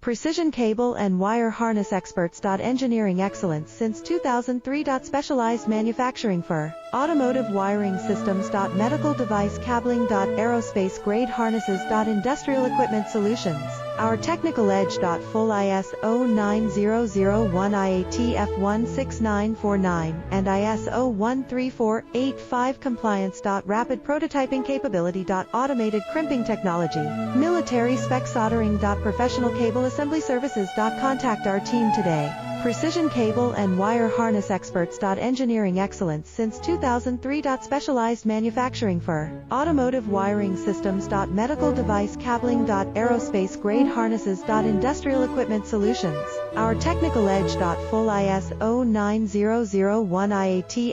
Precision cable and wire harness experts. Engineering excellence since 2003. Specialized manufacturing for automotive wiring systems. Medical device cabling. Aerospace grade harnesses. Industrial equipment solutions. Our technical edge. Full ISO 9001 IATF 16949 and ISO 13485 compliance. Rapid prototyping capability. Automated crimping technology. Military spec soldering. Professional cable assembly services. Contact our team today. Precision cable and wire harness experts. Engineering excellence since 2003. Specialized manufacturing for automotive wiring systems. Medical device cabling. Aerospace grade harnesses. Industrial equipment solutions. Our technical edge. Full ISO 9001 IATF